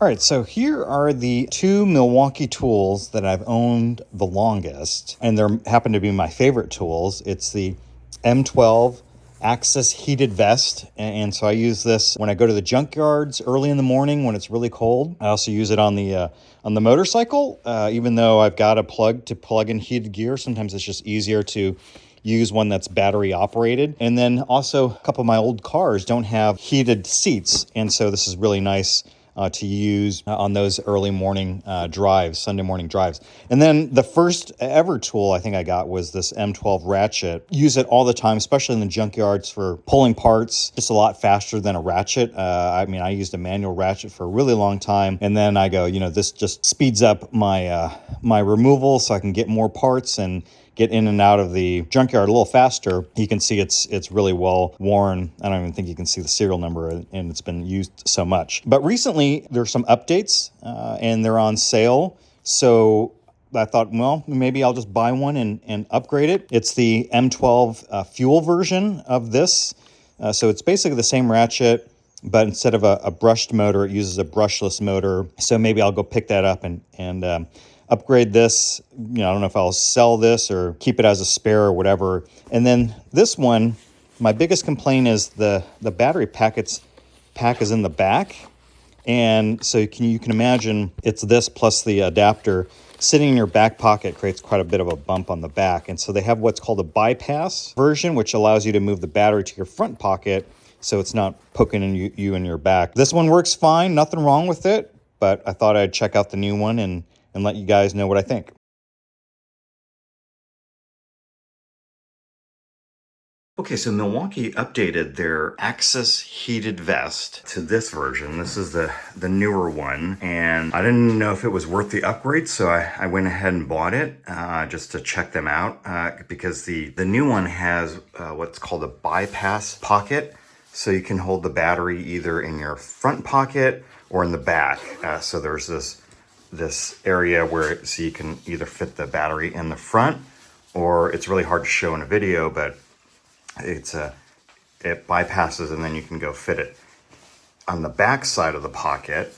All right, so here are the two Milwaukee tools that I've owned the longest, and they happen to be my favorite tools. It's the M12 Axis Heated Vest, and so I use this when I go to the junkyards early in the morning when it's really cold. I also use it on the motorcycle, even though I've got a plug to plug in heated gear. Sometimes it's just easier to use one that's battery operated. And then also a couple of my old cars don't have heated seats, and so this is really nice to use on those early morning drives, Sunday morning drives. And then the first ever tool I think I got was this M12 Ratchet. Use it all the time, especially in the junkyards for pulling parts, just a lot faster than a ratchet. I mean, I used a manual ratchet for a really long time, and then I go, this just speeds up my my removal so I can get more parts and get in and out of the junkyard a little faster. You can see it's really well worn. I don't even think you can see the serial number, and it's been used so much. But recently there's some updates and they're on sale. So I thought, well, maybe I'll just buy one and upgrade it. It's the M12 fuel version of this. So it's basically the same ratchet, but instead of a brushed motor, it uses a brushless motor. So maybe I'll go pick that up and upgrade this. I don't know if I'll sell this or keep it as a spare or whatever. And then this one, my biggest complaint is the battery pack is in the back. And so you can imagine it's this plus the adapter sitting in your back pocket creates quite a bit of a bump on the back. And so they have what's called a bypass version, which allows you to move the battery to your front pocket so it's not poking you in your back. This one works fine, nothing wrong with it, but I thought I'd check out the new one and let you guys know what I think. Okay, so Milwaukee updated their Axis Heated Vest to this version. This is the newer one, and I didn't know if it was worth the upgrade, so I went ahead and bought it just to check them out because the new one has what's called a bypass pocket, so you can hold the battery either in your front pocket or in the back. So there's this area where so you can either fit the battery in the front, or it's really hard to show in a video, but it bypasses and then you can go fit it on the back side of the pocket.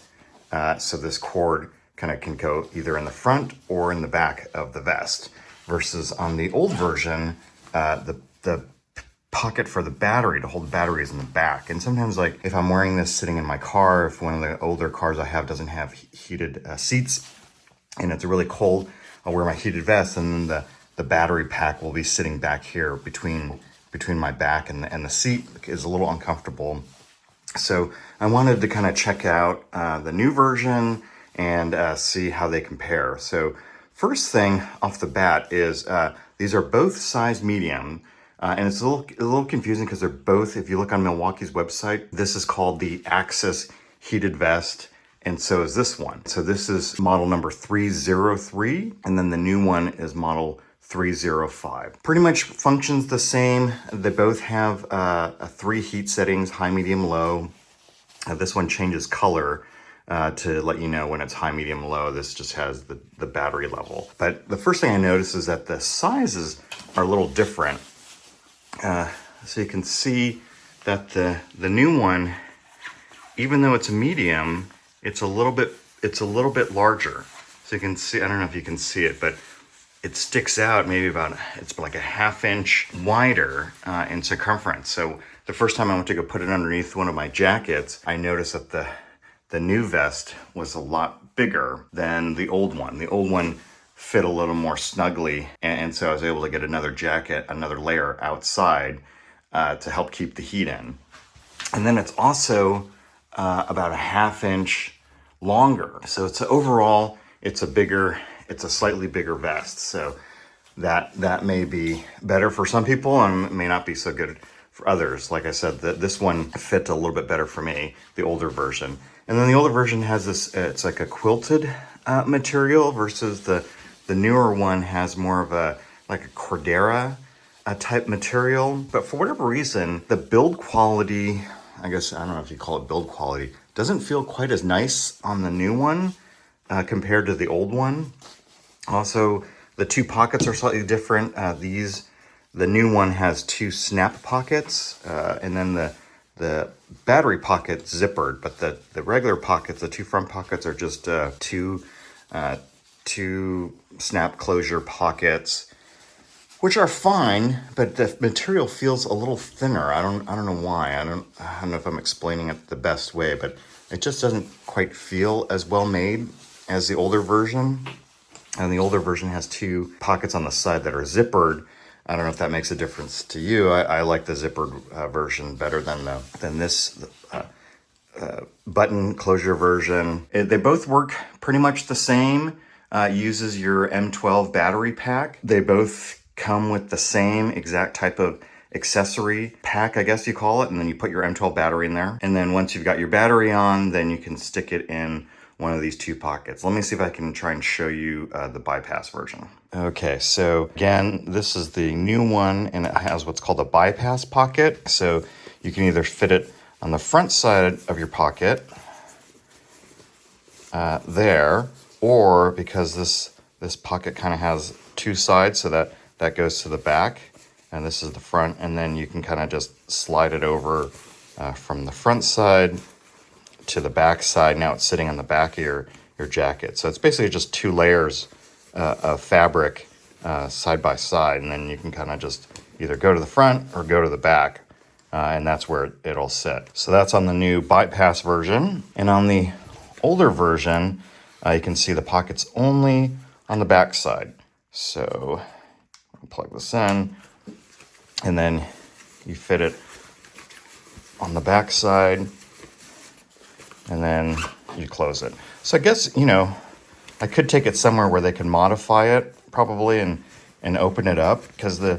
So this cord kind of can go either in the front or in the back of the vest, versus on the old version, the pocket for the battery to hold the battery is in the back. And sometimes, like if I'm wearing this sitting in my car, if one of the older cars I have doesn't have heated seats and it's really cold, I'll wear my heated vest, and then the battery pack will be sitting back here between my back and the seat. Is a little uncomfortable. So I wanted to kind of check out the new version and see how they compare. So first thing off the bat is these are both size medium. And it's a little confusing because they're both, if you look on Milwaukee's website, this is called the Axis Heated Vest, and so is this one. So this is model number 303, and then the new one is model 305. Pretty much functions the same. They both have 3 heat settings, high, medium, low. This one changes color to let you know when it's high, medium, low. This just has the battery level. But the first thing I noticed is that the sizes are a little different. So you can see that the new one, even though it's a medium, it's a little bit larger. So you can see, I don't know if you can see it, but it sticks out maybe it's like a 1/2 inch wider in circumference. So the first time I went to go put it underneath one of my jackets, I noticed that the new vest was a lot bigger than the old one. The old one fit a little more snugly, and so I was able to get another jacket, another layer outside to help keep the heat in. And then it's also about a 1/2 inch longer. So overall, it's a slightly bigger vest. So that may be better for some people and may not be so good for others. Like I said, this one fit a little bit better for me, the older version. And then the older version has this, it's like a quilted material, versus the newer one has more of a Cordera type material. But for whatever reason, the build quality, I guess, I don't know if you call it build quality, doesn't feel quite as nice on the new one compared to the old one. Also, the 2 pockets are slightly different. The new one has 2 snap pockets, and then the the battery pocket zippered, but the regular pockets, the two front pockets, are just two snap closure pockets, which are fine, but the material feels a little thinner. I don't know why. I don't know if I'm explaining it the best way, but it just doesn't quite feel as well made as the older version. And the older version has two pockets on the side that are zippered. I don't know if that makes a difference to you. I like the zippered version better than this button closure version. They both work pretty much the same. Uses your M12 battery pack. They both come with the same exact type of accessory pack, I guess you call it, and then you put your M12 battery in there. And then once you've got your battery on, then you can stick it in one of these two pockets. Let me see if I can try and show you the bypass version. Okay, so again, this is the new one, and it has what's called a bypass pocket. So you can either fit it on the front side of your pocket there, or because this pocket kind of has two sides, so that goes to the back, and this is the front, and then you can kind of just slide it over from the front side to the back side. Now it's sitting on the back of your jacket. So it's basically just two layers of fabric side by side, and then you can kind of just either go to the front or go to the back, and that's where it'll sit. So that's on the new bypass version. And on the older version, you can see the pockets only on the back side. So I'll plug this in, and then you fit it on the back side, and then you close it. So I guess, I could take it somewhere where they can modify it probably and open it up, because the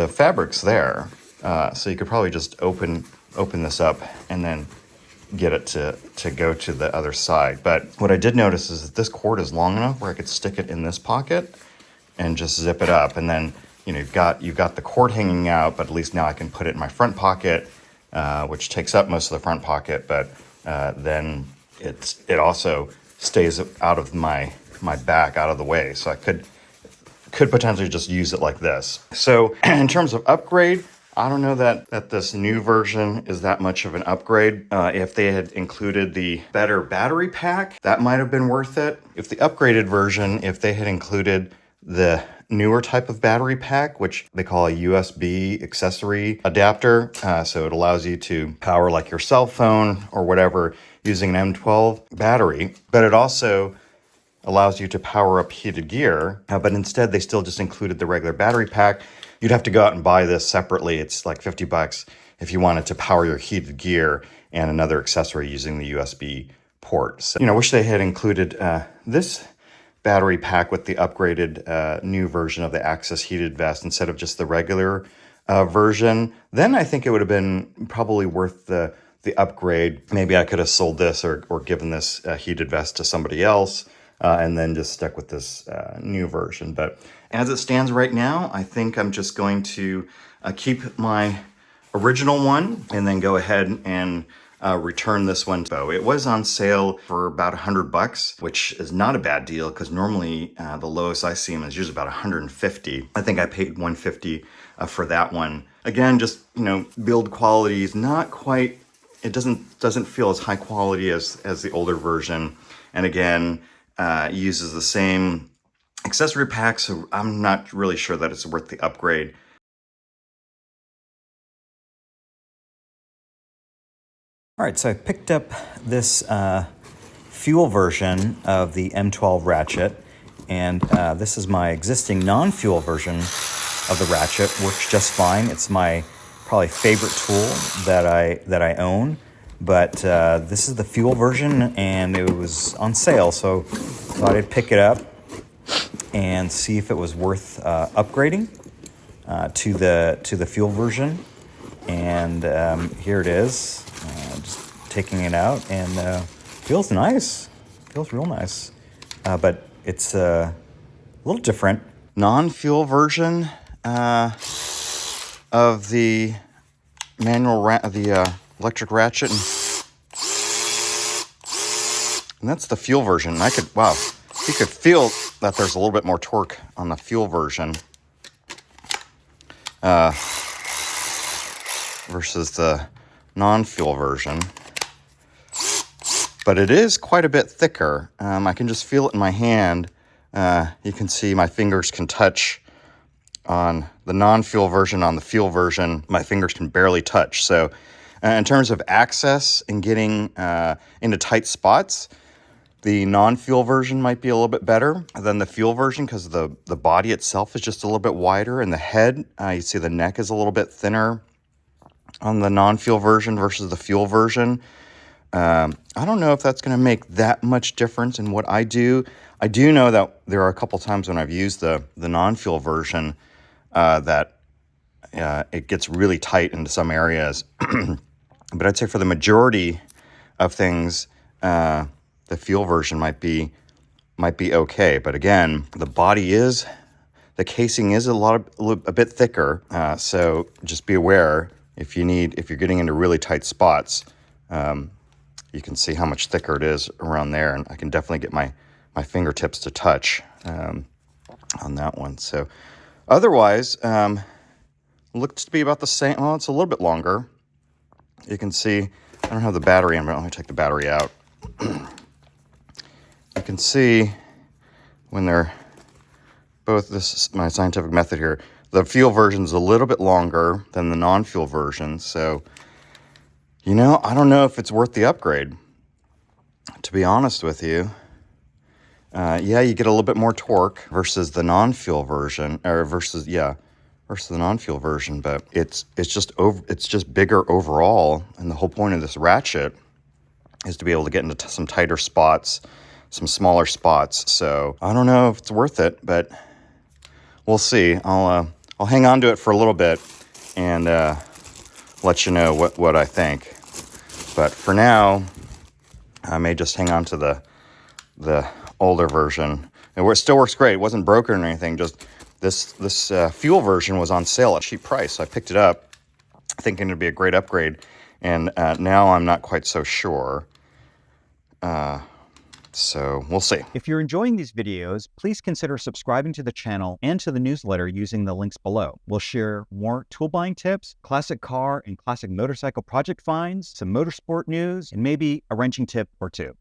fabric's there. So you could probably just open this up and then get it to go to the other side. But what I did notice is that this cord is long enough where I could stick it in this pocket and just zip it up. And then, you've got the cord hanging out, but at least now I can put it in my front pocket, which takes up most of the front pocket, but then it also stays out of my back, out of the way. So I could potentially just use it like this. So in terms of upgrade, I don't know that this new version is that much of an upgrade. If they had included the better battery pack, that might have been worth it. If the upgraded version, if they had included the newer type of battery pack, which they call a USB accessory adapter, so it allows you to power like your cell phone or whatever using an M12 battery, but it also allows you to power up heated gear, but instead they still just included the regular battery pack. You'd have to go out and buy this separately. It's like $50 if you wanted to power your heated gear and another accessory using the USB port. So, I wish they had included this battery pack with the upgraded new version of the Axis Heated Vest instead of just the regular version. Then I think it would have been probably worth the upgrade. Maybe I could have sold this or given this heated vest to somebody else, and then just stuck with this new version. But as it stands right now, I think I'm just going to keep my original one and then go ahead and return this one. So it was on sale for about $100, which is not a bad deal, because normally the lowest I see them is usually about $150. I think I paid $150 for that one. Again, just build quality is not quite. It doesn't feel as high quality as the older version, and again uses the same accessory pack. So I'm not really sure that it's worth the upgrade. All right, so I picked up this fuel version of the M12 Ratchet, and this is my existing non-fuel version of the Ratchet. Works just fine. It's my probably favorite tool that I own, but this is the fuel version, and it was on sale, so thought I'd pick it up and see if it was worth upgrading to the fuel version. And here it is. Just taking it out, and feels nice. Feels real nice, but it's a little different. Non-fuel version of the electric ratchet, and that's the fuel version. You could feel that there's a little bit more torque on the fuel version versus the non-fuel version. But it is quite a bit thicker. I can just feel it in my hand. You can see my fingers can touch on the non-fuel version. On the fuel version, my fingers can barely touch. So in terms of access and getting into tight spots, the non-fuel version might be a little bit better than the fuel version because the body itself is just a little bit wider, and the head, you see the neck is a little bit thinner on the non-fuel version versus the fuel version. I don't know if that's going to make that much difference in what I do. I do know that there are a couple times when I've used the non-fuel version that it gets really tight into some areas. But I'd say for the majority of things, the fuel version might be okay. But again, the casing is a bit thicker. So just be aware if you're getting into really tight spots. You can see how much thicker it is around there, and I can definitely get my fingertips to touch on that one. So otherwise, looks to be about the same. Well, it's a little bit longer. You can see, I don't have the battery in, but let me take the battery out. You can see when they're both, this is my scientific method here, the fuel version is a little bit longer than the non-fuel version. So, I don't know if it's worth the upgrade, to be honest with you. Yeah, you get a little bit more torque versus the non-fuel version, versus the non-fuel version, but it's just bigger overall. And the whole point of this ratchet is to be able to get into some tighter spots, some smaller spots. So I don't know if it's worth it, but we'll see. I'll hang on to it for a little bit and let you know what I think. But for now, I may just hang on to the older version. It still works great. It wasn't broken or anything. Just this fuel version was on sale at a cheap price. So I picked it up thinking it'd be a great upgrade. And now I'm not quite so sure. So we'll see. If you're enjoying these videos, please consider subscribing to the channel and to the newsletter using the links below. We'll share more tool buying tips, classic car and classic motorcycle project finds, some motorsport news, and maybe a wrenching tip or two.